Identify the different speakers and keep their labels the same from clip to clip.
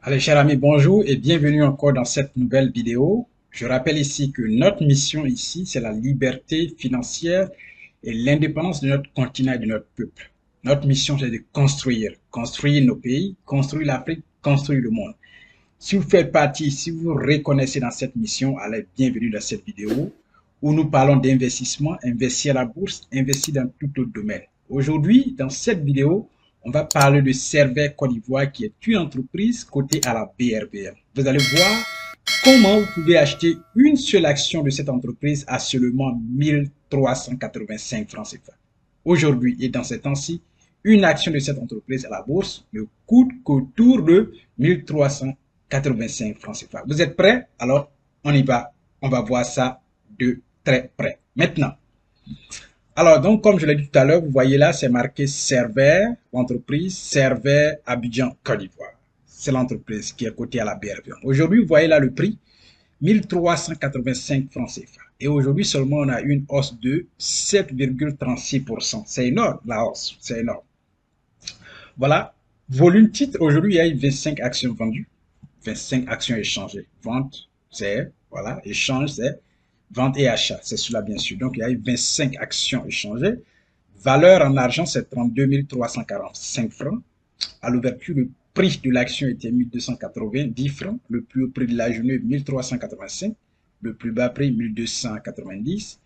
Speaker 1: Allez, chers amis, bonjour et bienvenue encore dans cette nouvelle vidéo. Je rappelle ici que notre mission ici, c'est la liberté financière et l'indépendance de notre continent et de notre peuple. Notre mission, c'est de construire nos pays, construire l'Afrique, construire le monde. Si vous faites partie, si vous vous reconnaissez dans cette mission, allez, bienvenue dans cette vidéo où nous parlons d'investissement, investir à la bourse, investir dans tout autre domaine. Aujourd'hui, dans cette vidéo, on va parler de Servais Côte d'Ivoire qui est une entreprise cotée à la BRBM. Vous allez voir comment vous pouvez acheter une seule action de cette entreprise à seulement 1385 francs CFA. Aujourd'hui et dans ces temps-ci, une action de cette entreprise à la bourse ne coûte qu'autour de 1385 francs CFA. Vous êtes prêts? Alors, on y va. On va voir ça de très près. Maintenant, alors, donc, comme je l'ai dit tout à l'heure, vous voyez là, c'est marqué Servais, l'entreprise Servais Abidjan Côte d'Ivoire. C'est l'entreprise qui est cotée à la BRBM. Aujourd'hui, vous voyez là le prix, 1385 francs CFA. Et aujourd'hui seulement, on a une hausse de 7,36%. C'est énorme, la hausse, c'est énorme. Voilà, volume titre, aujourd'hui, il y a eu 25 actions vendues, 25 actions échangées. Vente, c'est, voilà, échange, c'est vente et achat, c'est cela bien sûr. Donc, il y a eu 25 actions échangées. Valeur en argent, c'est 32 345 francs. À l'ouverture, le prix de l'action était 1290 francs. Le plus haut prix de la journée, 1385. Le plus bas prix, 1290.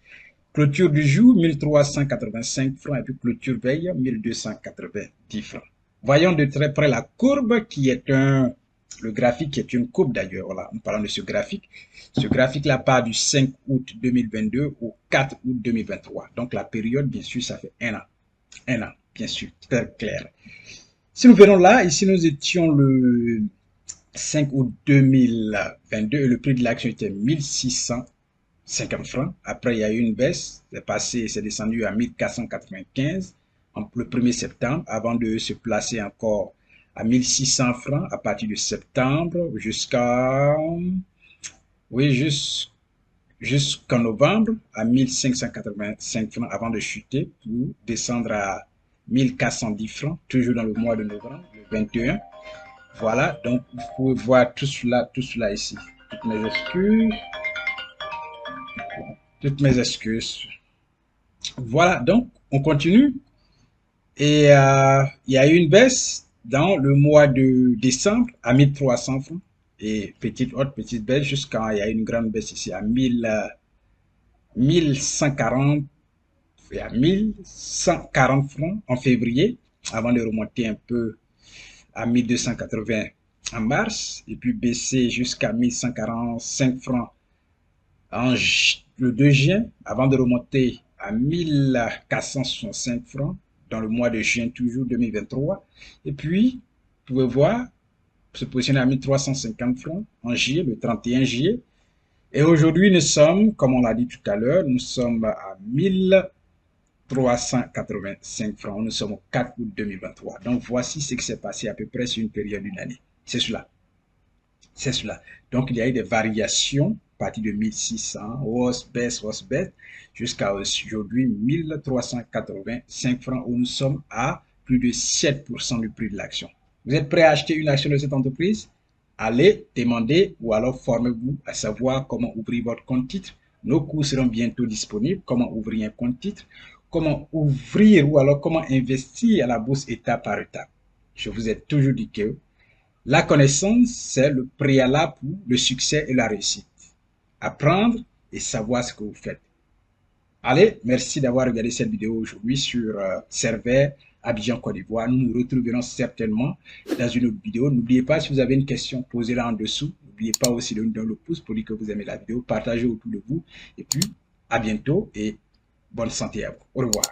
Speaker 1: Clôture du jour, 1385 francs. Et puis clôture veille, 1290 francs. Voyons de très près la courbe qui est le graphique qui est une courbe d'ailleurs. Voilà, en parlant de ce graphique. Ce graphique-là part du 5 août 2022 au 4 août 2023. Donc la période, bien sûr, ça fait un an. Un an, bien sûr, très clair. Si nous venons là, ici nous étions le 5 août 2022 et le prix de l'action était 1650 francs. Après, il y a eu une baisse, c'est descendu à 1495 le 1er septembre avant de se placer encore à 1600 francs à partir de septembre jusqu'à, oui, jusqu'en novembre à 1585 francs avant de chuter pour descendre à 1410 francs, toujours dans le mois de novembre, le 21. Voilà, donc vous pouvez voir tout cela ici. Toutes mes excuses. Voilà, donc on continue. Et il y a eu une baisse dans le mois de décembre à 1300 francs. Et petite baisse jusqu'à, il y a une grande baisse ici à 1140 et à 1140 francs en février, avant de remonter un peu à 1280 en mars, et puis baisser jusqu'à 1145 francs le 2 juin, avant de remonter à 1465 francs dans le mois de juin, toujours 2023. Et puis, vous pouvez voir, se positionner à 1350 francs en juillet, le 31 juillet. Et aujourd'hui, nous sommes, comme on l'a dit tout à l'heure, nous sommes à 1385 francs. Nous sommes au 4 août 2023. Donc, voici ce qui s'est passé à peu près sur une période d'une année. C'est cela. C'est cela. Donc, il y a eu des variations à partir de 1600, hausse, baisse, jusqu'à aujourd'hui 1385 francs où nous sommes à plus de 7% du prix de l'action. Vous êtes prêt à acheter une action de cette entreprise? Allez demander ou alors formez-vous à savoir comment ouvrir votre compte titre. Nos cours seront bientôt disponibles. Comment ouvrir un compte titre, comment ouvrir ou alors comment investir à la bourse étape par étape. Je vous ai toujours dit que la connaissance, c'est le préalable pour le succès et la réussite. Apprendre et savoir ce que vous faites. Allez, merci d'avoir regardé cette vidéo aujourd'hui sur Servais Abidjan Côte d'Ivoire. Nous nous retrouverons certainement dans une autre vidéo. N'oubliez pas, si vous avez une question, posez-la en dessous. N'oubliez pas aussi de nous donner le pouce pour dire que vous aimez la vidéo. Partagez autour de vous. Et puis, à bientôt et bonne santé à vous. Au revoir.